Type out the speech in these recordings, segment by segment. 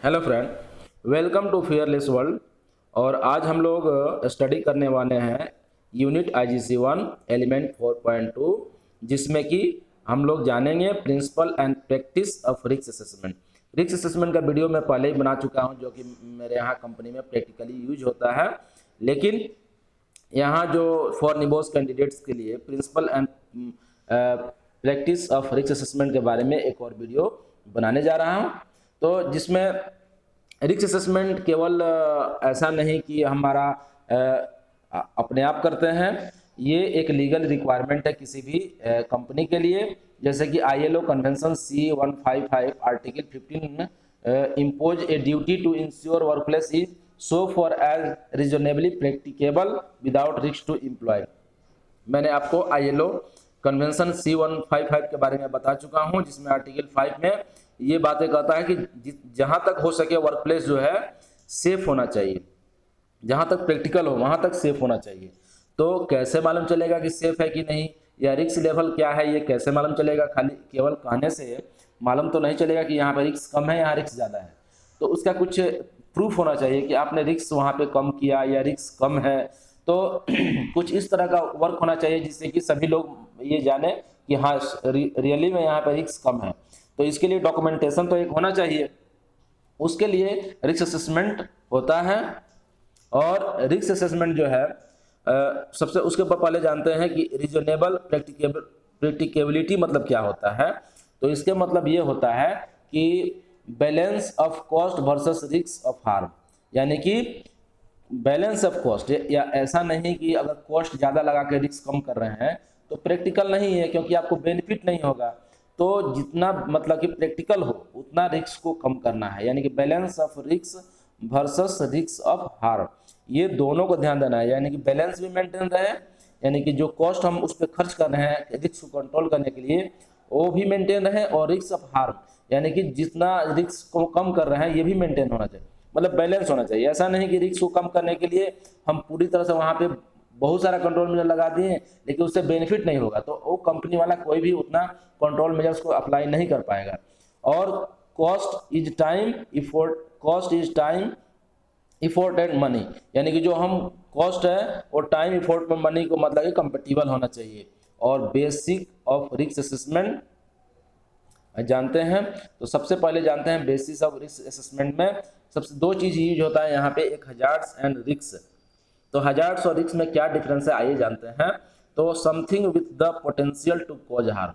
Hello friend, welcome to fearless world. और आज हम लोग स्टडी करने वाले हैं यूनिट IGC 1 एलिमेंट 4.2, जिसमें कि हम लोग जानेंगे principle and practice of risk assessment. Risk assessment का वीडियो मैं पहले ही बना चुका हूं, जो कि मेरे यहाँ कंपनी में प्रैक्टिकली यूज होता है। लेकिन यहाँ जो फॉर निबोस कैंडिडेट्स के लिए principle and practice of risk assessment के बारे में एक और वीडियो बनाने जा रहा हूँ। तो जिसमें रिस्क असेसमेंट केवल ऐसा नहीं कि हमारा अपने आप करते हैं, ये एक लीगल रिक्वायरमेंट है किसी भी कंपनी के लिए। जैसे कि ILO convention C155 article 15 impose a duty to ensure workplace is so far as reasonably practicable without risk to employ. मैंने आपको ILO कन्वेंशन C155 के बारे में बता चुका हूं, जिसमें आर्टिकल 5 में ये बातें कहता है कि जहां तक हो सके वर्क प्लेस जो है सेफ होना चाहिए, जहां तक प्रैक्टिकल हो वहां तक सेफ होना चाहिए। तो कैसे मालूम चलेगा कि सेफ है कि नहीं, या रिस्क लेवल क्या है, ये कैसे मालूम चलेगा? खाली केवल कहने से मालूम तो नहीं चलेगा कि यहाँ पर रिस्क कम है, यहाँ रिस्क ज़्यादा है। तो उसका कुछ प्रूफ होना चाहिए कि आपने रिस्क वहाँ पे कम किया या रिस्क कम है। तो कुछ इस तरह का वर्क होना चाहिए जिससे कि सभी लोग ये जाने कि हाँ रियली में यहाँ पर रिस्क कम है। तो इसके लिए डॉक्यूमेंटेशन तो एक होना चाहिए, उसके लिए रिस्क असेसमेंट होता है। और रिस्क असेसमेंट जो है सबसे उसके ऊपर पहले जानते हैं कि रीजनेबल प्रैक्टिकेबिलिटी मतलब क्या होता है। तो इसके मतलब ये होता है कि balance of cost versus risk of harm, यानी कि बैलेंस ऑफ कॉस्ट, या ऐसा नहीं कि अगर कॉस्ट ज़्यादा लगा के रिस्क कम कर रहे हैं तो प्रैक्टिकल नहीं है, क्योंकि आपको बेनिफिट नहीं होगा। तो जितना मतलब कि प्रैक्टिकल हो उतना रिस्क को कम करना है, यानी कि balance of risk versus risk of harm, ये दोनों को ध्यान देना है। यानी कि बैलेंस भी मेंटेन रहे, यानी कि जो कॉस्ट हम उस पर खर्च कर रहे हैं रिस्क को कंट्रोल करने के लिए वो भी मेंटेन रहे, और रिस्क ऑफ हार्म यानी कि जितना रिस्क को कम कर रहे हैं ये भी मेंटेन होना चाहिए, मतलब बैलेंस होना चाहिए। ऐसा नहीं कि रिस्क को कम करने के लिए हम पूरी तरह से वहाँ पे बहुत सारा कंट्रोल मेजर लगा दिए लेकिन उससे बेनिफिट नहीं होगा, तो वो कंपनी वाला कोई भी उतना कंट्रोल मेजर्स को अप्लाई नहीं कर पाएगा। और cost is time effort and money, यानी कि जो हम कॉस्ट है वो टाइम इफोर्ट में मनी को मतलब कंपेटिबल होना चाहिए। और बेसिक ऑफ रिस्क असेसमेंट जानते हैं, तो सबसे पहले जानते हैं बेसिस ऑफ रिस्क असेसमेंट में सबसे दो चीज यूज होता है यहाँ पे, एक हजार्ड्स एंड रिस्क। तो हजार्ड्स और रिस्क में क्या डिफरेंस है आइए जानते हैं। तो something with the potential to cause harm,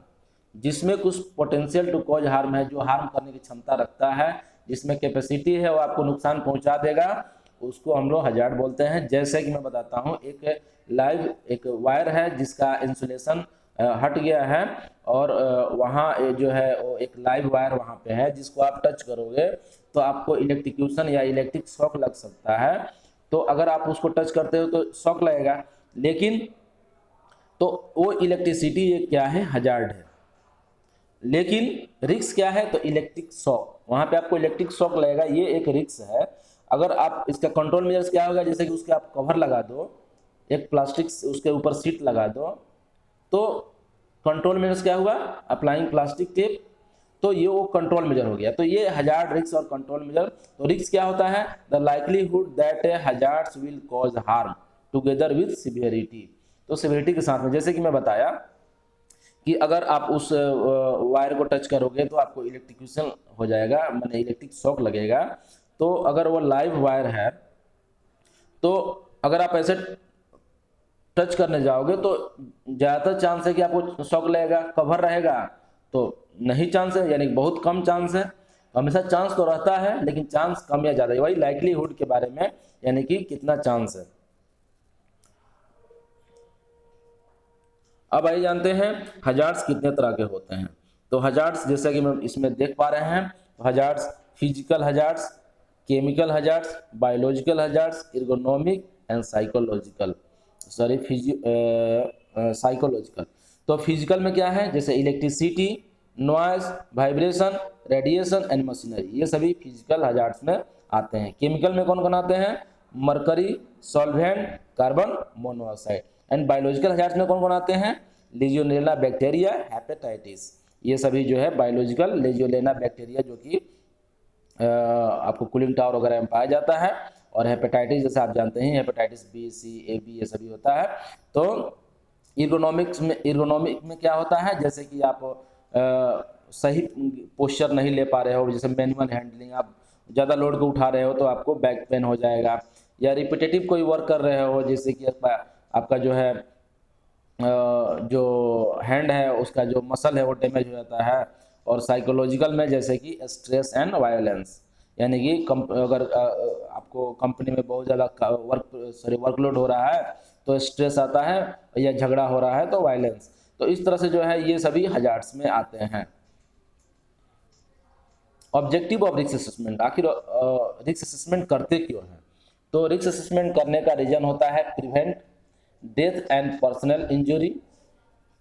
जिसमें कुछ पोटेंशियल टू कॉज हार्म है, जो हार्म करने की क्षमता रखता है, जिसमें कैपेसिटी है वो आपको नुकसान पहुंचा देगा, उसको हम लोग हजार्ड बोलते हैं। जैसे कि मैं बताता हूँ, एक वायर है जिसका इंसुलेशन हट गया है, और वहाँ जो है वो एक लाइव वायर वहाँ पे है, जिसको आप टच करोगे तो आपको इलेक्ट्रिक्यूशन या इलेक्ट्रिक शॉक लग सकता है। तो अगर आप उसको टच करते हो तो शॉक लगेगा, लेकिन तो वो इलेक्ट्रिसिटी ये क्या है, हजार्ड है। लेकिन रिस्क क्या है, तो इलेक्ट्रिक शॉक, वहाँ पे आपको इलेक्ट्रिक शॉक लगेगा, ये एक रिस्क है। अगर आप इसका कंट्रोल मेजर्स क्या होगा, जैसे कि उसके आप कवर लगा दो, एक प्लास्टिक उसके ऊपर सीट लगा दो, तो कंट्रोल मेजर्स क्या हुआ, अप्लाइंग प्लास्टिक टेप, तो ये वो कंट्रोल मेजर हो गया। तो ये हजार्ड, रिस्क और कंट्रोल मेजर। तो रिस्क क्या होता है, the likelihood that A hazards will cause harm together with severity, तो सिवियरिटी के साथ में, जैसे कि मैं बताया कि अगर आप उस वायर को टच करोगे तो आपको इलेक्ट्रिक्यूशन हो जाएगा, माने इलेक्ट्रिक शॉक लगेगा। तो अगर वो लाइव वायर है तो अगर आप ऐसे टच करने जाओगे तो ज़्यादातर चांस है कि आपको शॉक लगेगा, कवर रहेगा तो नहीं चांस है, यानी बहुत कम चांस है। हमेशा चांस तो रहता है लेकिन चांस कम या ज़्यादा, वही लाइकलीहुड के बारे में, यानी कि कितना चांस है। अब आइए जानते हैं हजार्ड्स कितने तरह के होते हैं। तो हजार्ड्स जैसा कि हम इसमें देख पा रहे हैं, तो hazards physical hazards, chemical hazards, biological hazards, ergonomic and psychological, psychological. तो फिजिकल में क्या है, जैसे electricity, noise, vibration, radiation and machinery, ये सभी फिजिकल हजार्ड्स में आते हैं। केमिकल में कौन कौन आते हैं, mercury, solvent, carbon monoxide. And biological hazards में कौन कौन आते हैं, लीजियोनेला बैक्टीरिया, हेपेटाइटिस, ये सभी जो है बायोलॉजिकल, लीजियोनेला बैक्टीरिया जो कि आपको कूलिंग टावर वगैरह में पाया जाता है। और हेपेटाइटिस जैसे आप जानते हैं हेपेटाइटिस बी, सी, ए, बी ये सभी होता है। तो इर्गोनॉमिक में क्या होता है, जैसे कि आप सही पोस्चर नहीं ले पा रहे हो, जैसे मैनुअल हैंडलिंग, आप ज़्यादा लोड को उठा रहे हो तो आपको बैक पेन हो जाएगा, या रिपीटेटिव कोई वर्क कर रहे हो जैसे कि आपका जो है जो हैंड है उसका जो मसल है वो डैमेज हो जाता है। और साइकोलॉजिकल में जैसे कि स्ट्रेस एंड वायलेंस, यानी कि अगर आपको कंपनी में बहुत ज़्यादा वर्कलोड हो रहा है तो स्ट्रेस आता है, या झगड़ा हो रहा है तो वायलेंस। तो इस तरह से जो है ये सभी हजार्ड्स में आते हैं। ऑब्जेक्टिव ऑफ रिस्क असेसमेंट, आखिर रिस्क असेसमेंट करते क्यों हैं? तो रिस्क असेसमेंट करने का रीजन होता है prevent death and personal injury.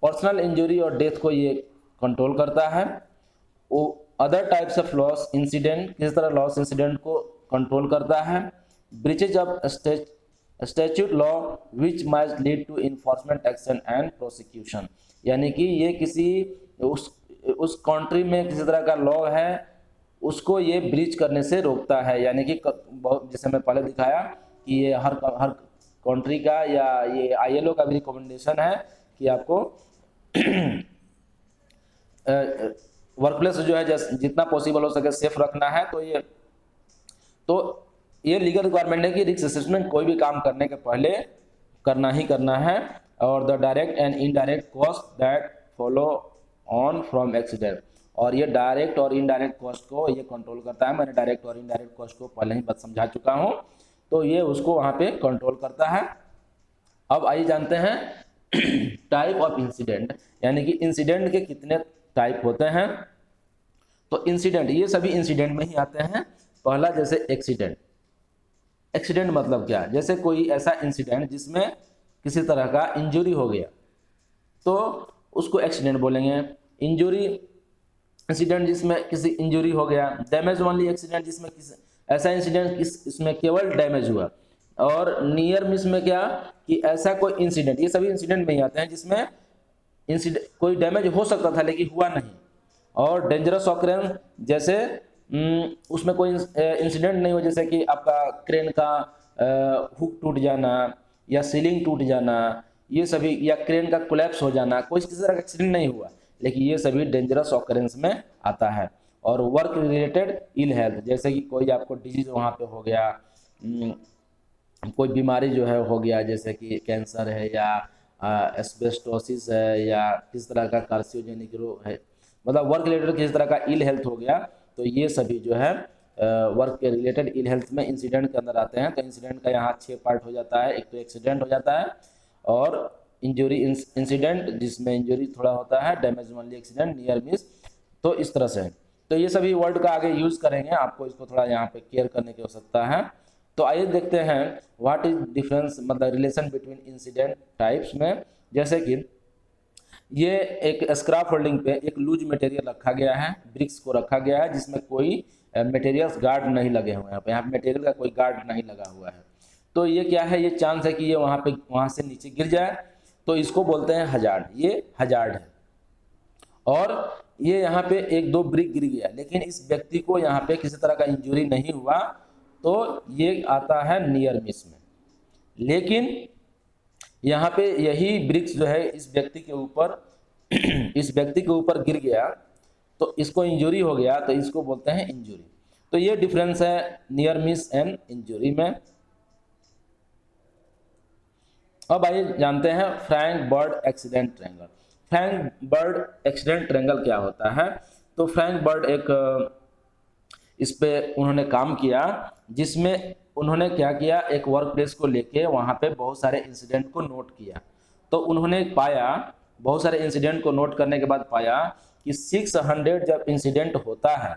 Personal injury और डेथ को ये कंट्रोल करता है। वो other types of loss incident, किस तरह लॉस इंसिडेंट को कंट्रोल करता है। Breaches of statute law which might lead to enforcement action and prosecution, यानी कि ये किसी उस कंट्री में किसी तरह का लॉ है उसको ये ब्रीच करने से रोकता है। यानी कि जैसे मैं पहले दिखाया कि ये हर कंट्री का या ये ILO का भी रिकमेंडेशन है कि आपको वर्कप्लेस जो है जितना पॉसिबल हो सके सेफ रखना है। तो ये लीगल रिक्वायरमेंट है कि रिस्क असेसमेंट कोई भी काम करने के पहले करना ही करना है। और the direct and indirect cost that follow on from accident, और ये डायरेक्ट और इनडायरेक्ट कॉस्ट को ये कंट्रोल करता है। मैंने डायरेक्ट और इनडायरेक्ट कॉस्ट को पहले ही बस समझा चुका हूँ, तो ये उसको वहाँ पे कंट्रोल करता है। अब आइए जानते हैं टाइप ऑफ इंसिडेंट, यानी कि इंसिडेंट के कितने टाइप होते हैं। तो इंसिडेंट ये सभी इंसिडेंट में ही आते हैं। पहला जैसे एक्सीडेंट। एक्सीडेंट मतलब क्या? जैसे कोई ऐसा इंसिडेंट जिसमें किसी तरह का इंजरी हो गया तो उसको एक्सीडेंट बोलेंगे। इंजरी इंसिडेंट जिसमें किसी इंजरी हो गया। डैमेज ओनली एक्सीडेंट जिसमें ऐसा इंसिडेंट इसमें केवल डैमेज हुआ। और नियर मिस में क्या कि ऐसा कोई इंसिडेंट, ये सभी इंसिडेंट में ही आते हैं जिसमें इंसिडेंट कोई डैमेज हो सकता था लेकिन हुआ नहीं। और डेंजरस ऑकरेंस जैसे उसमें कोई इंसिडेंट नहीं हो, जैसे कि आपका क्रेन का हुक टूट जाना या सीलिंग टूट जाना, ये सभी, या क्रेन का कोलैप्स हो जाना, कोई किसी तरह का एक्सीडेंट नहीं हुआ लेकिन ये सभी डेंजरस ऑकरेंस में आता है। और वर्क रिलेटेड इल हेल्थ, जैसे कि कोई आपको डिजीज वहाँ पे हो गया, कोई बीमारी जो है हो गया, जैसे कि कैंसर है या एस्बेस्टोसिस है या किस तरह का कार्सियोजेनिक रोग है, मतलब वर्क रिलेटेड किसी तरह का इल हेल्थ हो गया, तो ये सभी जो है वर्क के रिलेटेड इल हेल्थ में इंसिडेंट के अंदर आते हैं। तो इंसिडेंट का यहाँ 6 पार्ट हो जाता है। एक तो एक्सीडेंट हो जाता है, और इंजरी इंसिडेंट जिसमें इंजरी थोड़ा होता है, damage only accident, near miss, तो इस तरह से। तो ये सभी वर्ड का आगे यूज करेंगे, आपको इसको थोड़ा यहाँ पे केयर करने की आवश्यकता है। तो आइए देखते हैं व्हाट इज डिफरेंस, मतलब रिलेशन बिटवीन इंसिडेंट टाइप्स में। जैसे कि ये एक स्क्रैप होल्डिंग पे एक लूज मटेरियल रखा गया है, ब्रिक्स को रखा गया है जिसमें कोई मटेरियल्स गार्ड नहीं लगे हुए हैं, यहाँ पे मटेरियल का कोई गार्ड नहीं लगा हुआ है। तो ये क्या है, ये चांस है कि ये वहाँ से नीचे गिर जाए, तो इसको बोलते हैं हजार्ड। ये हजार्ड है। और ये यहाँ पे 1-2 ब्रिक गिर गया लेकिन इस व्यक्ति को यहाँ पे किसी तरह का इंजरी नहीं हुआ, तो ये आता है नियर मिस में। लेकिन यहाँ पे यही ब्रिक्स जो है इस व्यक्ति के ऊपर गिर गया तो इसको इंजरी हो गया, तो इसको बोलते हैं इंजरी। तो ये डिफरेंस है नियर मिस एंड इंजरी में। अब आइए जानते हैं Frank bird accident triangle. Frank bird accident triangle क्या होता है? तो फ्रैंक बर्ड एक इस पे उन्होंने काम किया, जिसमें उन्होंने क्या किया, एक वर्क प्लेस को लेके वहाँ पे बहुत सारे इंसिडेंट को नोट किया। तो उन्होंने पाया, बहुत सारे इंसिडेंट को नोट करने के बाद पाया कि 600 जब इंसिडेंट होता है,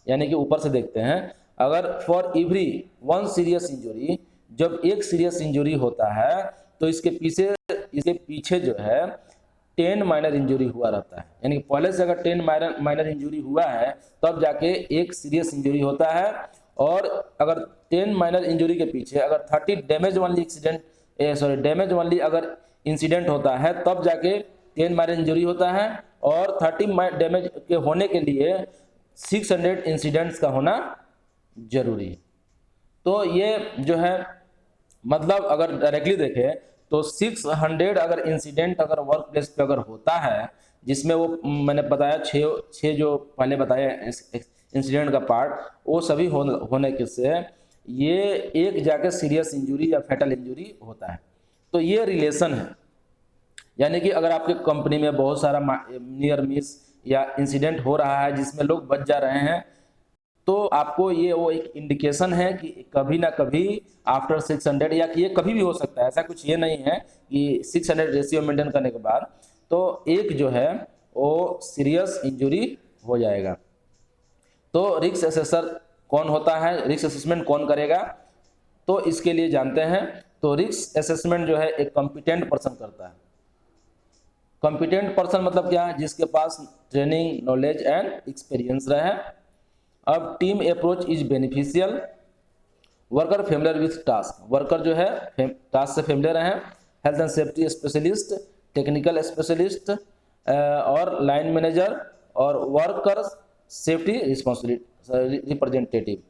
यानी कि ऊपर से देखते हैं, अगर फॉर एवरी 1 सीरियस इंजरी, जब एक सीरियस इंजरी होता है तो इसके पीछे जो है 10 माइनर इंजरी हुआ रहता है। यानी कि पहले से अगर 10 माइनर इंजरी हुआ है तब जाके एक सीरियस इंजरी होता है। और अगर 10 माइनर इंजरी के पीछे अगर 30 डैमेज डैमेज ओनली अगर इंसिडेंट होता है तब जाके 10 माइनर इंजरी होता है। और 30 डैमेज के होने के लिए 600 इंसिडेंट्स का होना जरूरी है। तो ये जो है मतलब अगर डायरेक्टली देखें तो 600 अगर इंसिडेंट अगर वर्क प्लेस पे अगर होता है, जिसमें वो मैंने बताया छः जो पहले बताया इंसिडेंट का पार्ट, वो सभी होने के से ये एक जाके सीरियस इंजरी या फैटल इंजरी होता है। तो ये रिलेशन है, यानी कि अगर आपके कंपनी में बहुत सारा नियर मिस या इंसिडेंट हो रहा है जिसमें लोग बच जा रहे हैं, तो आपको ये वो एक इंडिकेशन है कि कभी ना कभी आफ्टर 600, या कि ये कभी भी हो सकता है, ऐसा कुछ ये नहीं है कि 600 रेशियो मेंटेन करने के बाद तो एक जो है वो सीरियस इंजरी हो जाएगा। तो रिस्क असेसर कौन होता है, रिस्क असेसमेंट कौन करेगा, तो इसके लिए जानते हैं। तो रिस्क असेसमेंट जो है एक कॉम्पिटेंट पर्सन करता है। कॉम्पिटेंट पर्सन मतलब क्या है, जिसके पास ट्रेनिंग, नॉलेज एंड एक्सपीरियंस रहे। अब team approach is beneficial, worker familiar with task, worker जो है टास्क से फेमिलियर है। Health and safety specialist, technical specialist और लाइन मैनेजर और worker safety representative.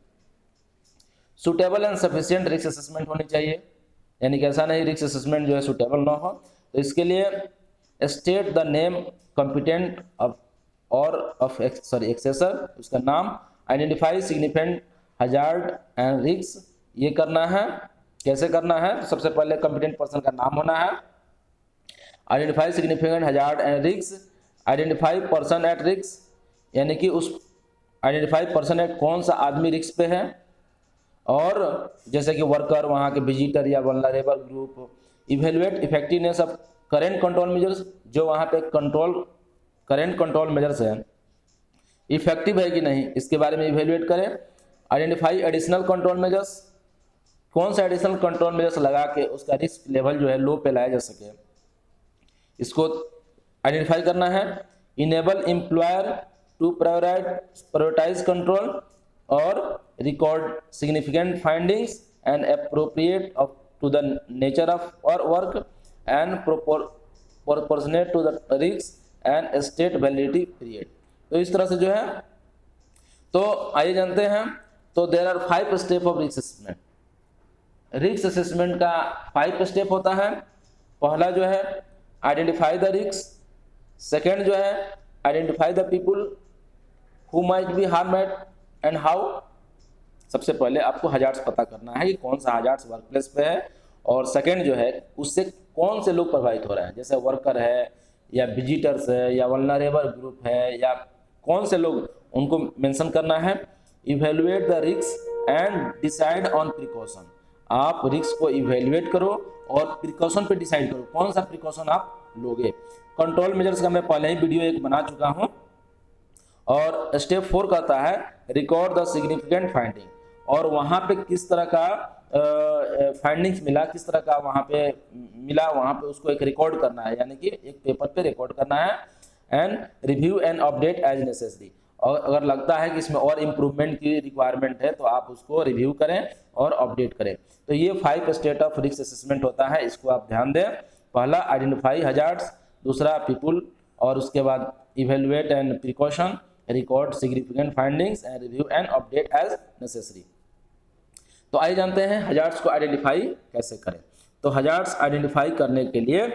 Suitable and sufficient risk assessment होनी चाहिए, यानी कि ऐसा नहीं रिस्क असेसमेंट जो है सुटेबल ना हो। तो इसके लिए state the name competent of assessor, उसका नाम, identify significant hazard and risk, ये करना है। कैसे करना है, तो सबसे पहले कॉम्पिटेंट पर्सन का नाम होना है, identify significant hazard and risk, identify person at risk, यानी कि उस आइडेंटिफाई पर्सन एट कौन सा आदमी रिस्क पे है, और जैसे कि वर्कर, वहाँ के विजिटर या vulnerable group. Evaluate effectiveness of current control measures, जो वहाँ पे करेंट कंट्रोल मेजर्स हैं इफेक्टिव है कि नहीं, इसके बारे में इवेलुएट करें। आइडेंटिफाई एडिशनल कंट्रोल मेजर्स, कौन सा एडिशनल कंट्रोल मेजर्स लगा के उसका रिस्क लेवल जो है लो पे लाया जा सके, इसको आइडेंटिफाई करना है। Enable employer to prioritize control और record significant findings and appropriate to the nature of और work and proportionate to the risk and state validity period. तो इस तरह से जो है, तो आइए जानते हैं। तो there are 5 step of risk assessment. Risk assessment का 5 स्टेप होता है। पहला जो है आइडेंटिफाई द रिस्क, सेकेंड जो है identify the people who might be harm at and how. सबसे पहले आपको हजार्ड्स पता करना है कि कौन सा हजार्ड्स वर्क प्लेस पे है, और सेकेंड जो है उससे कौन से लोग प्रभावित हो रहे हैं, जैसे वर्कर है या विजिटर्स है या वल्नरेबल ग्रुप है, या कौन से लोग, उनको मेंशन करना है। Evaluate the risk and decide on precaution, आप रिस्क को इवेलुएट करो और प्रिकॉशन पे डिसाइड करो कौन सा प्रिकॉशन आप लोगे। कंट्रोल मेजर्स का मैं पहले ही वीडियो एक बना चुका हूं। और स्टेप 4 कहता है रिकॉर्ड द सिग्निफिकेंट फाइंडिंग, और वहां पे किस तरह का फाइंडिंग्स मिला, किस तरह का वहां पे मिला, वहां पे उसको एक रिकॉर्ड करना है, यानी कि एक पेपर पे रिकॉर्ड करना है। And review and update as necessary, और अगर लगता है कि इसमें और इम्प्रूवमेंट की रिक्वायरमेंट है तो आप उसको रिव्यू करें और अपडेट करें। तो ये 5 स्टेट ऑफ रिस्क असेसमेंट होता है, इसको आप ध्यान दें। पहला आइडेंटिफाई हजार्ड्स, दूसरा पीपुल, और उसके बाद evaluate and precaution, record significant findings and review and update as necessary. तो आइए जानते हैं हजार्ड्स को आइडेंटिफाई कैसे करें। तो हजार्ड्स आइडेंटिफाई करने के लिए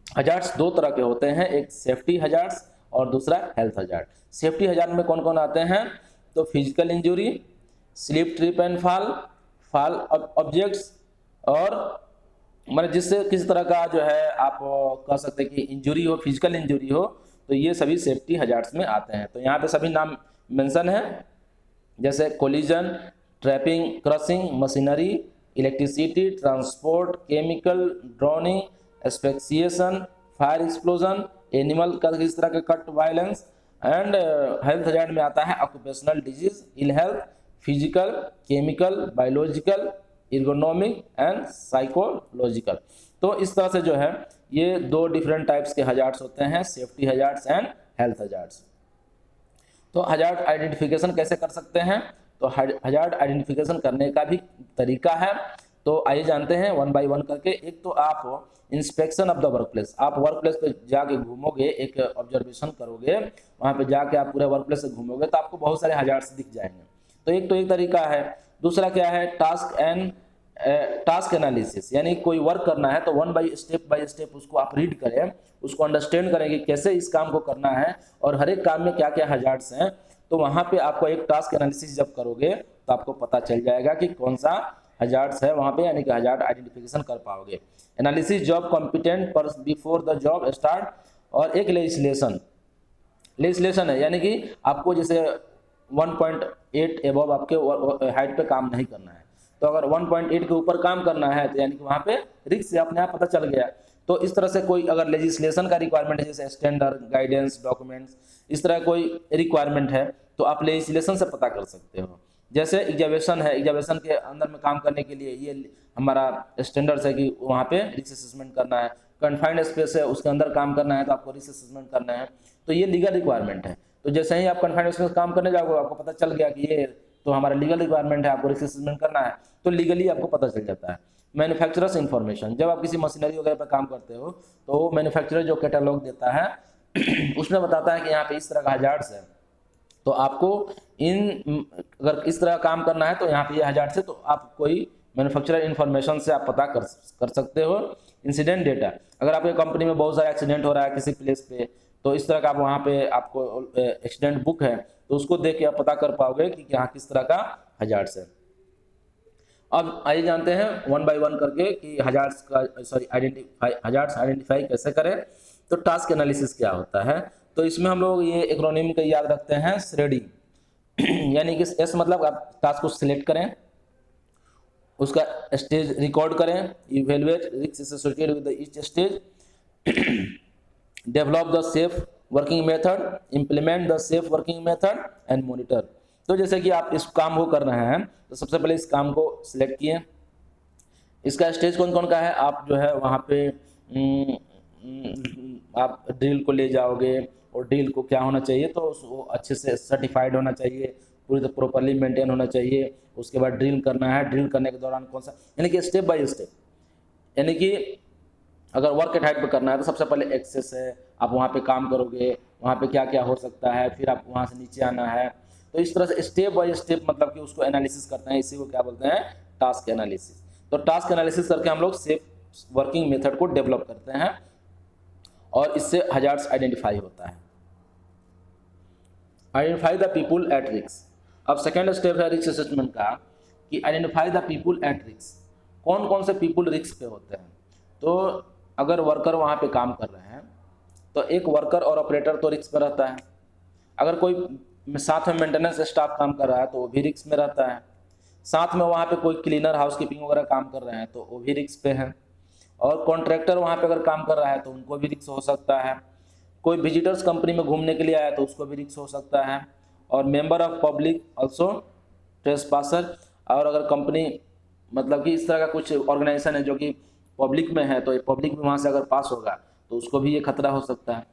हजार्ड्स 2 तरह के होते हैं, एक सेफ्टी हजार्ड्स और दूसरा हेल्थ हजार्ड। सेफ्टी हजार्ड में कौन कौन आते हैं, तो physical injury, slip trip and fall objects, और मतलब जिससे किस तरह का जो है आप कह सकते हैं कि इंजरी हो, फिजिकल इंजरी हो, तो ये सभी सेफ्टी हजार्ड्स में आते हैं। तो यहाँ पे सभी नाम मेंशन है, जैसे collision, trapping, crushing, machinery, electricity, transport, chemical, drowning, asphyxiation, fire explosion, animal का किस तरह का cut violence. And health hazard में आता है occupational disease, ill health, physical, chemical, biological, ergonomic and psychological. तो इस तरह से जो है ये 2 डिफरेंट टाइप्स के हजार्ड्स होते हैं, safety hazards and health hazards. तो हजार्ड आइडेंटिफिकेशन कैसे कर सकते हैं, तो हजार्ड आइडेंटिफिकेशन करने का भी तरीका है। तो आइए जानते हैं 1 बाय 1 करके। एक तो आप inspection of the work place, आप वर्क प्लेस पे जाके घूमोगे, एक ऑब्जर्वेशन करोगे, वहाँ पे जाके आप पूरे वर्क प्लेस से घूमोगे तो आपको बहुत सारे हजार्ड्स दिख जाएंगे। तो एक तरीका है। दूसरा क्या है, टास्क एनालिसिस, यानी कोई वर्क करना है तो बाय स्टेप उसको आप रीड करें, उसको अंडरस्टैंड करें कि कैसे इस काम को करना है और हर एक काम में क्या क्या हजार्ड्स हैं। तो वहाँ पे आपको एक टास्क एनालिसिस जब करोगे तो आपको पता चल जाएगा कि कौन सा हजार्ड्स है वहाँ पे, यानी कि हजार्ड आइडेंटिफिकेशन कर पाओगे। एनालिसिस जॉब कॉम्पिटेंट पर बिफोर द जॉब स्टार्ट, और एक लेजिस्लेशन है, यानी कि आपको जैसे 1.8 एबव आपके हाइट पे काम नहीं करना है, तो अगर 1.8 के ऊपर काम करना है तो यानी कि वहाँ पे रिस्क से अपने आप पता चल गया। तो इस तरह से कोई अगर लेजिस्लेशन का रिक्वायरमेंट है, जैसे स्टैंडर्ड गाइडेंस डॉक्यूमेंट्स, इस तरह कोई रिक्वायरमेंट है तो आप लेजिस्लेशन से पता कर सकते हो। जैसे एग्जामिनेशन है, एग्जामिनेशन के अंदर में काम करने के लिए ये हमारा स्टैंडर्ड्स है कि वहाँ पे रिस्क असेसमेंट करना है। कन्फाइंड स्पेस है, उसके अंदर काम करना है तो आपको रिस्क असेसमेंट करना है, तो ये लीगल रिक्वायरमेंट है। तो जैसे ही आप कन्फाइंड स्पेस काम करने जाओगे आपको पता चल गया कि ये तो हमारा लीगल रिक्वायरमेंट है, आपको रिस्क असेसमेंट करना है, तो लीगली आपको पता चल जाता है। मैन्युफैक्चरर्स इंफॉर्मेशन, जब आप किसी मशीनरी वगैरह पर काम करते हो तो वो मैन्युफैक्चरर जो कैटलॉग देता है उसमें बताता है कि यहाँ पे इस तरह का हजार्ड्स है, तो आपको अगर इस तरह काम करना है तो यहाँ पे ये हजार्ड्स है, तो आप कोई मैन्युफैक्चरर इंफॉर्मेशन से आप पता कर सकते हो। इंसिडेंट डेटा, अगर आपके कंपनी में बहुत सारा एक्सीडेंट हो रहा है किसी प्लेस पे, तो इस तरह का आप वहाँ पे आपको एक्सीडेंट बुक है तो उसको देख के आप पता कर पाओगे कि यहाँ किस तरह का हजार्ड्स है। अब आइए जानते हैं वन बाय वन करके कि हजार्ड्स आइडेंटिफाई कैसे करें। तो टास्क एनालिसिस क्या होता है, तो इसमें हम लोग ये एक्रोनिम का याद रखते हैं, श्रेडिंग यानी कि एस मतलब आप टास्क को सिलेक्ट करें, उसका स्टेज रिकॉर्ड करें, evaluate risk associated with each stage, develop the safe working method, implement the safe working method and monitor. तो जैसे कि आप इस काम को कर रहे हैं तो सबसे पहले इस काम को सिलेक्ट किए, इसका स्टेज कौन कौन का है, आप जो है वहाँ पे आप ड्रिल को ले जाओगे और ड्रिल को क्या होना चाहिए, तो वो अच्छे से सर्टिफाइड होना चाहिए, पूरी तरह प्रॉपरली मेंटेन होना चाहिए। उसके बाद ड्रिल करना है, ड्रिल करने के दौरान कौन सा, यानी कि स्टेप बाय स्टेप, यानी कि अगर वर्क एट हाइट पे करना है तो सबसे पहले एक्सेस है, आप वहाँ पे काम करोगे, वहाँ पे क्या क्या हो सकता है, फिर आप वहाँ से नीचे आना है। तो इस तरह से स्टेप बाय स्टेप मतलब कि उसको एनालिसिस करते हैं, इसी को क्या बोलते हैं, टास्क एनालिसिस। तो टास्क एनालिसिस करके हम लोग सेफ वर्किंग मेथड को डेवलप करते हैं और इससे हजार्ड्स आइडेंटिफाई होता है। Identify the people at risk. अब सेकेंड स्टेप है रिस्क असेसमेंट का कि identify the people at risk, कौन कौन से पीपुल रिस्क पे होते हैं। तो अगर वर्कर वहाँ पे काम कर रहे हैं तो एक वर्कर और ऑपरेटर तो रिस्क में रहता है, अगर कोई साथ में मेंटेनेंस स्टाफ काम कर रहा है तो वो भी रिस्क में रहता है, साथ में वहाँ पे कोई क्लीनर हाउसकीपिंग वगैरह काम कर रहे हैं तो वो भी रिस्क पे हैं, और कॉन्ट्रैक्टर वहाँ पे अगर काम कर रहा है तो उनको भी रिस्क हो सकता है, कोई विजिटर्स कंपनी में घूमने के लिए आया तो उसको भी रिस्क हो सकता है, और मेंबर ऑफ पब्लिक ऑल्सो ट्रेसपासर, और अगर कंपनी मतलब कि इस तरह का कुछ ऑर्गेनाइजेशन है जो कि पब्लिक में है तो पब्लिक में वहाँ से अगर पास होगा तो उसको भी ये खतरा हो सकता है।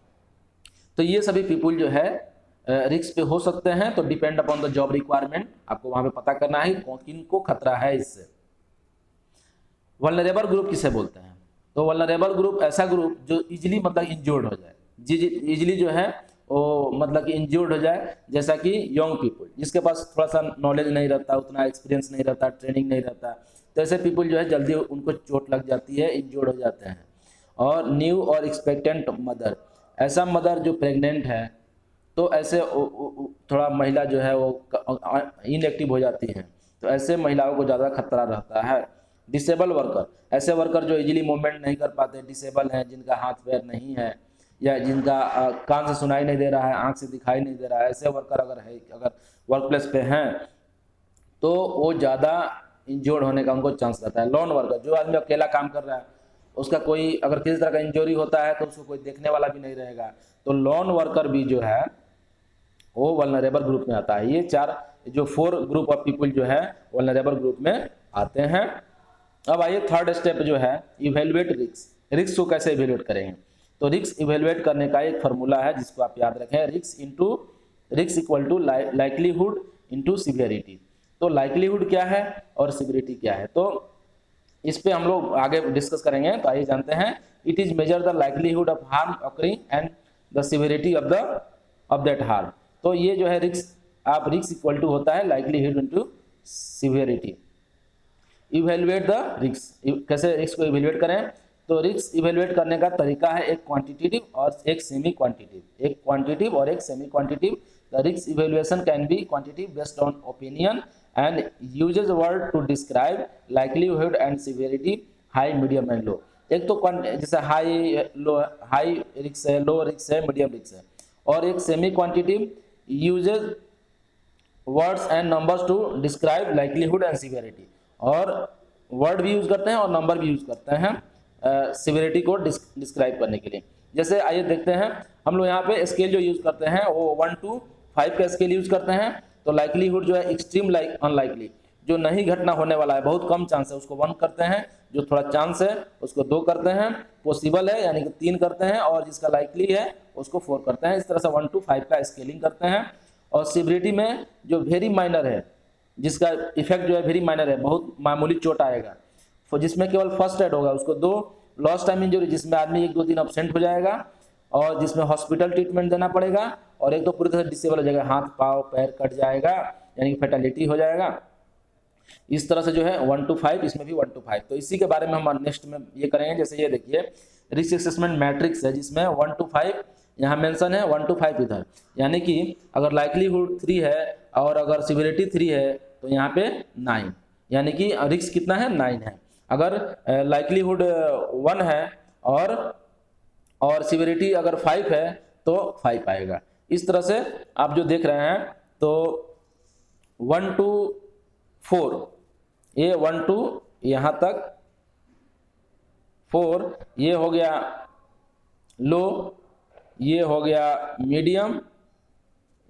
तो ये सभी पीपुल जो है रिस्क पे हो सकते हैं, तो depend upon the job requirement आपको वहाँ पे पता करना है किन को खतरा है इससे। वल्नरेबल ग्रुप किसे बोलते हैं, तो वल्नरेबल ग्रुप ऐसा ग्रुप जो इजीली मतलब इंजर्ड हो जाए, इजीली जो है वो मतलब कि इंजर्ड हो जाए, जैसा कि यंग पीपल जिसके पास थोड़ा सा नॉलेज नहीं रहता, उतना एक्सपीरियंस नहीं रहता, ट्रेनिंग नहीं रहता, तो ऐसे पीपल जो है जल्दी उनको चोट लग जाती है, इंजर्ड हो जाते हैं। और न्यू और एक्सपेक्टेंट मदर, ऐसा मदर जो प्रेग्नेंट है तो ऐसे थोड़ा महिला जो है वो इनएक्टिव हो जाती है, तो ऐसे महिलाओं को ज़्यादा खतरा रहता है। डिसेबल वर्कर, ऐसे वर्कर जो इजीली मूवमेंट नहीं कर पाते, डिसेबल हैं, जिनका हाथ पैर नहीं है या जिनका कान से सुनाई नहीं दे रहा है, आँख से दिखाई नहीं दे रहा है, ऐसे वर्कर अगर है, अगर वर्क प्लेस पे हैं तो वो ज़्यादा इंजर्ड होने का उनको चांस रहता है। लॉन वर्कर, जो आदमी अकेला काम कर रहा है, उसका कोई अगर किसी तरह का इंजरी होता है तो उसको कोई देखने वाला भी नहीं रहेगा, तो लॉन वर्कर भी जो है वो वल्नरेबल ग्रुप में आता है। ये चार जो 4 ग्रुप ऑफ पीपल जो है वल्नरेबल ग्रुप में आते हैं। अब आइए थर्ड स्टेप जो है इवेलुएट रिस्क। रिस्क को कैसे इवेलुएट करेंगे, तो रिस्क इवेलुएट करने का एक फार्मूला है जिसको आप याद रखें, risk equal to likelihood into severity. तो लाइक्लीहुड क्या है और सिवियरिटी क्या है, तो इस पे हम लोग आगे डिस्कस करेंगे। तो आइए जानते हैं, it is measure the likelihood of harm occurring and the severity of that harm. तो ये जो है रिस्क आप रिस्क इक्वल टू होता है likelihood into severity. Evaluate the risk, कैसे रिस्क को इवेल्युएट करें? तो रिस्क इवेल्युएट करने का तरीका है एक क्वांटिटेटिव और एक सेमी क्वांटिटेटिव, एक क्वांटिटेटिव और एक semi quantitative. The risk evaluation can be quantitative based on opinion and uses word to describe likelihood and severity, high, medium and low. एक तो जैसे हाई लो, हाई रिस्क है, low risk है, medium risk है। और एक semi quantitative uses words and numbers to describe likelihood and severity, और word भी यूज करते हैं और नंबर भी यूज करते हैं सिवियरिटी को डिस्क्राइब करने के लिए। जैसे आइए देखते हैं, हम लोग यहाँ पे स्केल जो यूज करते हैं वो 1 to 5 का स्केल यूज करते हैं। तो लाइक्लीहुड जो है एक्सट्रीम अनलाइकली, जो नहीं घटना होने वाला है, बहुत कम चांस है, उसको 1 करते हैं। जो थोड़ा चांस है उसको 2 करते हैं। पॉसिबल है यानी कि 3 करते हैं, और जिसका लाइकली है उसको 4 करते हैं। इस तरह से 1 to 5 का स्केलिंग करते हैं। और सिवियरिटी में जो वेरी माइनर है, जिसका इफेक्ट जो है वेरी माइनर है, बहुत मामूली चोट आएगा, जिसमें केवल फर्स्ट एड होगा, उसको 2 लॉस्ट टाइम इंजरी, जिसमें आदमी 1-2 दिन अब्सेंट हो जाएगा और जिसमें हॉस्पिटल ट्रीटमेंट देना पड़ेगा, और एक तो पूरी तरह से डिसेबल हो जाएगा, हाथ पाँव पैर कट जाएगा यानी कि फैटेलिटी हो जाएगा। इस तरह से जो है 1 to 5, इसमें भी 1 to 5। तो इसी के बारे में हम नेक्स्ट में ये करेंगे। जैसे ये देखिए रिस्क असेसमेंट मैट्रिक्स है, जिसमें 1 to 5 यहाँ मेंशन है, 1 to 5 इधर, यानी कि अगर लाइक्लीहुड 3 है और अगर सिवियरिटी 3 है तो यहाँ पे 9, यानी कि रिस्क कितना है? 9 है। अगर लाइक्लीहुड 1 है और सिवियरिटी अगर 5 है तो 5 आएगा। इस तरह से आप जो देख रहे हैं, तो 1 to 4, ये 1 to यहाँ तक 4, ये हो गया लो, ये हो गया मीडियम,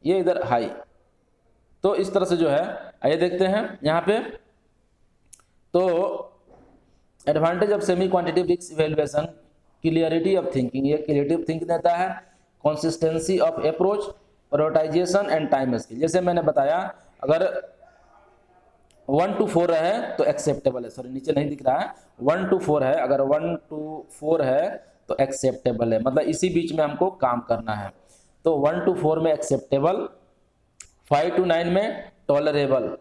ये इधर हाई। तो इस तरह से जो है, आइए देखते हैं यहाँ पे। तो advantage of semi quantitative risk evaluation, clarity of thinking, ये क्लियरिटी ऑफ थिंकिंग देता है। Consistency of approach, prioritisation and time scale. जैसे मैंने बताया, अगर 1 to 4 है तो एक्सेप्टेबल है, सॉरी नीचे नहीं दिख रहा है, 1 to 4 है, अगर 1 to 4 है तो एक्सेप्टेबल है, मतलब इसी बीच में हमको काम करना है। तो 1 to 4 में एक्सेप्टेबल, 5 to 9 में tolerable,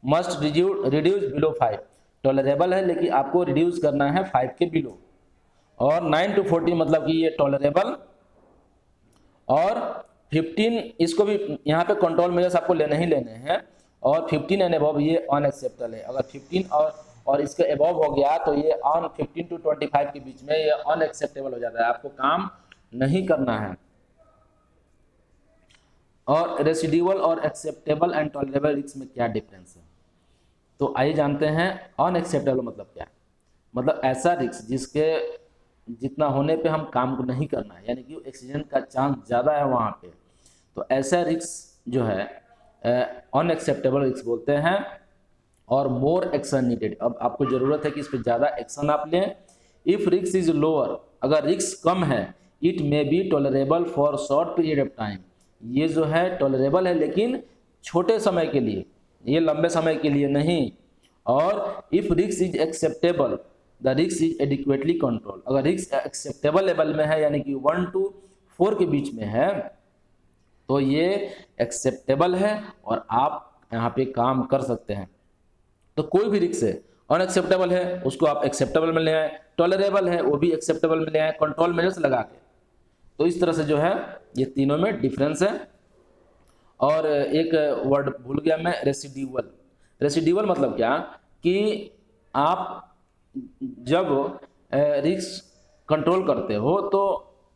must reduce below 5, tolerable है लेकिन आपको रिड्यूस करना है 5 के बिलो। और 9 to 14 मतलब कि ये टॉलरेबल, और 15 इसको भी यहाँ पे कंट्रोल मेजर्स आपको लेने ही लेने हैं, और 15 एंड अबव ये अनएक्सेप्टेबल है। अगर 15 और इसके अबव हो गया तो ये 15 to 25 के बीच में ये अनएक्सेप्टेबल हो जाता है, आपको काम नहीं करना है। और रेसिडुअल और एक्सेप्टेबल एंड टॉलरेबल रिस्क में क्या डिफरेंस है? तो आइए जानते हैं। अनएक्सेप्टेबल मतलब क्या है? मतलब ऐसा रिस्क जिसके जितना होने पे हम काम को नहीं करना है, यानी कि एक्सीडेंट का चांस ज़्यादा है वहाँ पे, तो ऐसा रिस्क जो है अनएक्सेप्टेबल रिस्क बोलते हैं। और मोर एक्शन नीडेड, अब आपको ज़रूरत है कि इस पर ज़्यादा एक्शन आप लें। इफ़ रिस्क इज लोअर, अगर रिस्क कम है, it may be tolerable for short period of time, ये जो है टॉलरेबल है लेकिन छोटे समय के लिए, ये लंबे समय के लिए नहीं। और if risk is acceptable, the risk is adequately control, अगर रिस्क एक्सेप्टेबल लेवल में है यानी कि 1 to 4 के बीच में है तो ये एक्सेप्टेबल है और आप यहाँ पे काम कर सकते हैं। तो कोई भी रिस्क है, अनएक्सेप्टेबल है उसको आप एक्सेप्टेबल में ले आए, टॉलरेबल है वो भी एक्सेप्टेबल में ले आए, कंट्रोल मेजर्स लगा के। तो इस तरह से जो है ये तीनों में डिफरेंस है। और एक वर्ड भूल गया मैं, रेसिडुअल। रेसिडुअल मतलब क्या कि आप जब रिस्क कंट्रोल करते हो तो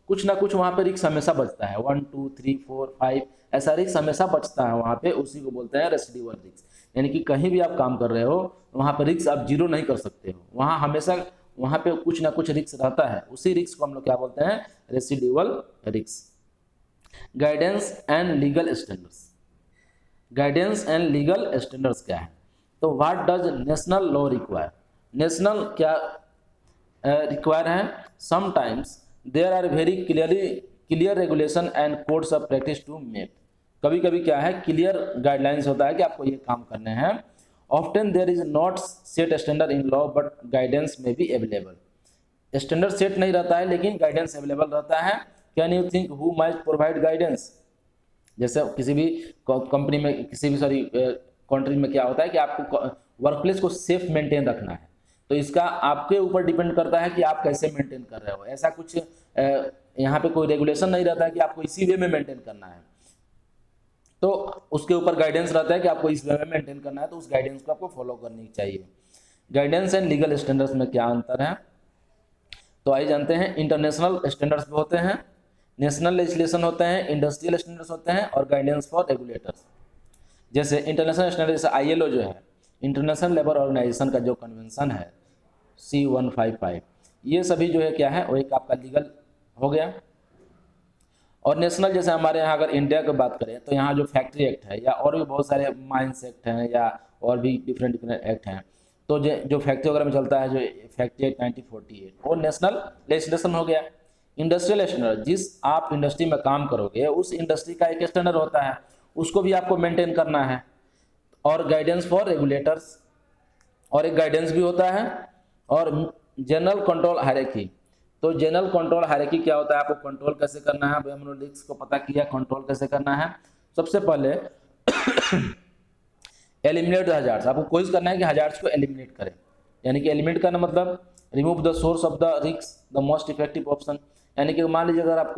कुछ ना कुछ वहाँ पे रिस्क हमेशा बचता है, 1 2 3 4 5 ऐसा रिस्क हमेशा बचता है वहाँ पे, उसी को बोलते हैं रेसिडुअल रिस्क। यानी कि कहीं भी आप काम कर रहे हो वहाँ पे रिस्क आप जीरो नहीं कर सकते हो, वहाँ हमेशा वहाँ पे कुछ ना कुछ रिस्क रहता है, उसी रिस्क को हम लोग क्या बोलते हैं? Residual risk. Guidance and legal standards, guidance and legal standards क्या है? तो what does national law require? National क्या रिक्वायर है? Sometimes there are very clear regulation and codes of practice to make, कभी कभी क्या है क्लियर गाइडलाइंस होता है कि आपको ये काम करने हैं। Often there is not set standard in law but guidance में बी अवेलेबल, स्टैंडर्ड सेट नहीं रहता है लेकिन गाइडेंस अवेलेबल रहता है। Can you think who might provide guidance? जैसे किसी भी कंपनी में, किसी भी सॉरी कंट्री में क्या होता है कि आपको वर्क प्लेस को सेफ मेंटेन रखना है, तो इसका आपके ऊपर डिपेंड करता है कि आप कैसे मेंटेन कर रहे हो। ऐसा कुछ यहाँ पे कोई रेगुलेशन नहीं रहता है कि आपको इसी वे में मेंटेन करना है, तो उसके ऊपर गाइडेंस रहता है कि आपको इस वे में मेंटेन करना है, तो उस गाइडेंस को आपको फॉलो करनी चाहिए। गाइडेंस एंड लीगल स्टैंडर्ड्स में क्या अंतर है, तो आइए जानते हैं। इंटरनेशनल स्टैंडर्ड्स भी होते हैं, नेशनल लेजिस्लेशन होते हैं, इंडस्ट्रियल स्टैंडर्ड्स होते हैं और गाइडेंस फॉर रेगुलेटर्स। जैसे इंटरनेशनल स्टैंडर्ड, जैसे ILO जो है, इंटरनेशनल लेबर ऑर्गेनाइजेशन का जो कन्वेंशन है C155, ये सभी जो है क्या है, वो एक आपका लीगल हो गया। और नेशनल, जैसे हमारे यहाँ अगर इंडिया की बात करें तो यहाँ जो फैक्ट्री एक्ट है या और भी बहुत सारे माइंस एक्ट हैं या और भी डिफरेंट डिफरेंट एक्ट हैं, तो जो फैक्ट्री वगैरह में चलता है, जो फैक्ट्री एक्ट 1948, वो नेशनल लेजिस्लेशन हो गया। इंडस्ट्रियल स्टैंडर्ड, जिस आप इंडस्ट्री में काम करोगे उस इंडस्ट्री का एक स्टैंडर्ड होता है, उसको भी आपको मेंटेन करना है। और गाइडेंस फॉर रेगुलेटर्स, और एक गाइडेंस भी होता है। और जनरल कंट्रोल हायरार्की, तो जनरल कंट्रोल हायरार्की क्या होता है, आपको कंट्रोल कैसे करना है, हमने रिस्क को पता किया, कंट्रोल कैसे करना है। सबसे पहले एलिमिनेट द हजार्ड्स, आपको कोशिश करना है कि हजार्ड्स को एलिमिनेट करें, यानी कि एलिमिनेट करना मतलब remove the source of the risk the most effective option. यानी कि मान लीजिए अगर आप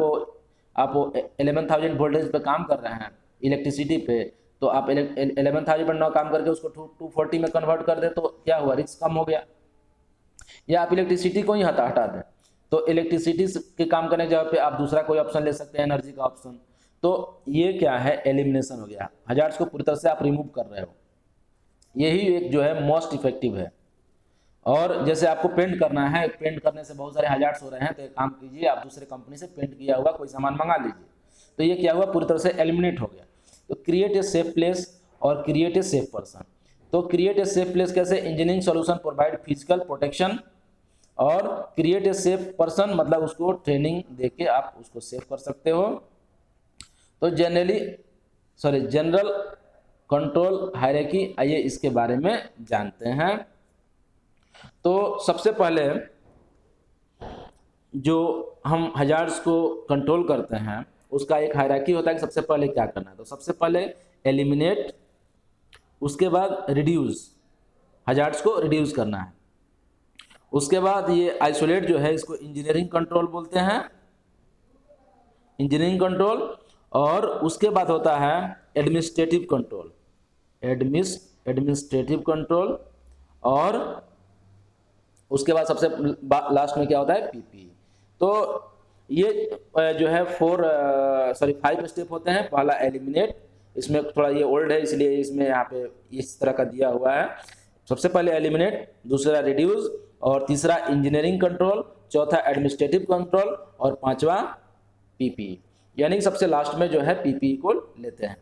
11,000 वोल्टेज पे काम कर रहे हैं इलेक्ट्रिसिटी पे, तो आप 11,000 पर ना काम करके उसको 240 में कन्वर्ट कर दे, तो क्या हुआ, रिस्क कम हो गया। या आप इलेक्ट्रिसिटी को ही हटा दें, तो इलेक्ट्रिसिटी के काम करने की जगह पे आप दूसरा कोई ऑप्शन ले सकते हैं, एनर्जी का ऑप्शन। तो ये क्या है, एलिमिनेशन हो गया, हजार्ड्स को पूरी तरह से आप रिमूव कर रहे हो, यही एक जो है मोस्ट इफेक्टिव है। और जैसे आपको पेंट करना है, पेंट करने से बहुत सारे हजार्ड्स हो रहे हैं, तो एक काम कीजिए, आप दूसरे कंपनी से पेंट किया हुआ कोई सामान मंगा लीजिए, तो ये क्या हुआ, पूरी तरह से एलिमिनेट हो गया। तो क्रिएट ए सेफ प्लेस और क्रिएट ए सेफ पर्सन। तो क्रिएट ए सेफ प्लेस कैसे, engineering solution provide physical protection, और क्रिएट ए सेफ पर्सन मतलब उसको ट्रेनिंग देके आप उसको सेफ कर सकते हो। तो जनरल कंट्रोल हायरार्की, आइए इसके बारे में जानते हैं। तो सबसे पहले जो हम हजार्ड्स को कंट्रोल करते हैं उसका एक हायरार्की होता है कि सबसे पहले क्या करना है। तो सबसे पहले एलिमिनेट, उसके बाद रिड्यूस, हजार्ड्स को रिड्यूस करना है। उसके बाद ये आइसोलेट जो है, इसको इंजीनियरिंग कंट्रोल बोलते हैं, इंजीनियरिंग कंट्रोल। और उसके बाद होता है एडमिनिस्ट्रेटिव कंट्रोल, एडमिनिस्ट्रेटिव कंट्रोल। और उसके बाद सबसे लास्ट में क्या होता है, PP। तो ये जो है 5 स्टेप होते हैं। पहला एलिमिनेट, इसमें थोड़ा ये ओल्ड है इसलिए इसमें यहाँ पे इस तरह का दिया हुआ है। सबसे पहले एलिमिनेट, दूसरा रिड्यूस, और तीसरा इंजीनियरिंग कंट्रोल, चौथा एडमिनिस्ट्रेटिव कंट्रोल, और पांचवा PP, यानी सबसे लास्ट में जो है PP को लेते हैं।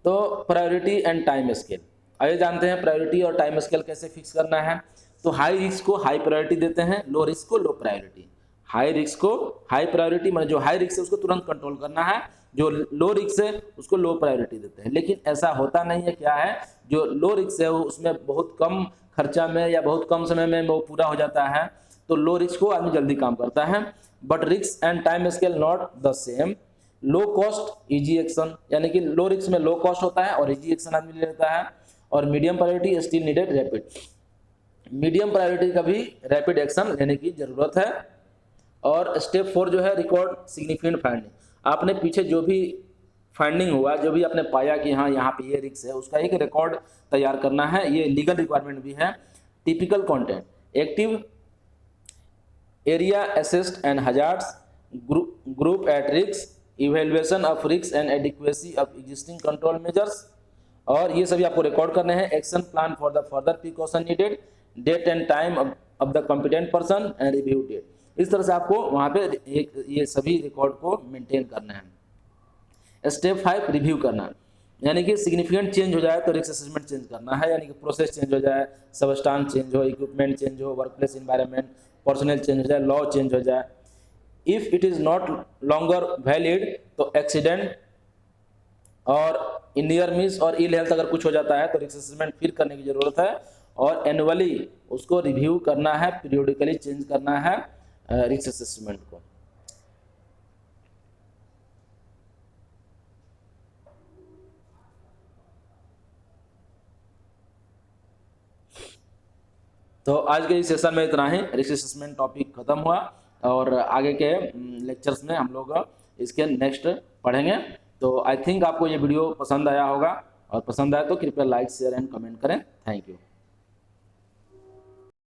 तो प्रायोरिटी एंड टाइम स्केल, आइए जानते हैं प्रायोरिटी और टाइम स्केल कैसे फिक्स करना है। तो हाई रिस्क को हाई प्रायोरिटी देते हैं, लो रिस्क को लो प्रायोरिटी। हाई रिस्क को हाई प्रायोरिटी, मतलब जो हाई रिस्क है उसको तुरंत कंट्रोल करना है, जो लो रिस्क है उसको लो प्रायोरिटी देते हैं। लेकिन ऐसा होता नहीं है, क्या है, जो लो रिस्क है उसमें बहुत कम खर्चा में या बहुत कम समय में वो पूरा हो जाता है, तो लो रिस्क को आदमी जल्दी काम करता है। But risk and time scale not the same. Low cost easy action, यानी कि लो रिस्क में लो कॉस्ट होता है और इजी एक्शन आदमी ले लेता है। और medium priority still needed rapid, medium priority का भी रैपिड एक्शन लेने की जरूरत है। और स्टेप 4 जो है रिकॉर्ड सिग्निफिकेंट फाइंडिंग, आपने पीछे जो भी फाइंडिंग हुआ, जो भी आपने पाया कि हाँ यहाँ पे ये रिस्क है, उसका एक रिकॉर्ड तैयार करना है, ये लीगल रिक्वायरमेंट भी है। Typical content, active area assessed and hazards, group at risk, evaluation of risk and adequacy of existing control measures, और ये सभी आपको रिकॉर्ड करने हैं। Action plan for the further precaution needed, date and time of the competent person and review date. इस तरह से आपको वहाँ पे ये सभी रिकॉर्ड को मेंटेन करना है। स्टेप 5 रिव्यू करना, यानी कि सिग्निफिकेंट चेंज हो जाए तो रिस्क असेसमेंट चेंज करना है, यानी कि प्रोसेस चेंज हो जाए, सबस्टांस चेंज हो, इक्विपमेंट चेंज हो, वर्कप्लेस इन्वायरमेंट, पर्सनल चेंज हो जाए, लॉ चेंज हो जाए। If it is not longer valid तो एक्सीडेंट और नियर मिस और इल हेल्थ अगर कुछ हो जाता है तो रिस्क असेसमेंट फिर करने की जरूरत है। और एनुअली उसको रिव्यू करना है, पीरियोडिकली चेंज करना है रिस्क असेसमेंट को। तो आज के इस सेशन में इतना ही। रिस्क असेसमेंट टॉपिक खत्म हुआ और आगे के लेक्चर्स में हम लोग इसके नेक्स्ट पढ़ेंगे। तो आई थिंक आपको ये वीडियो पसंद आया होगा, और पसंद आया तो कृपया लाइक शेयर एंड कमेंट करें। Thank you.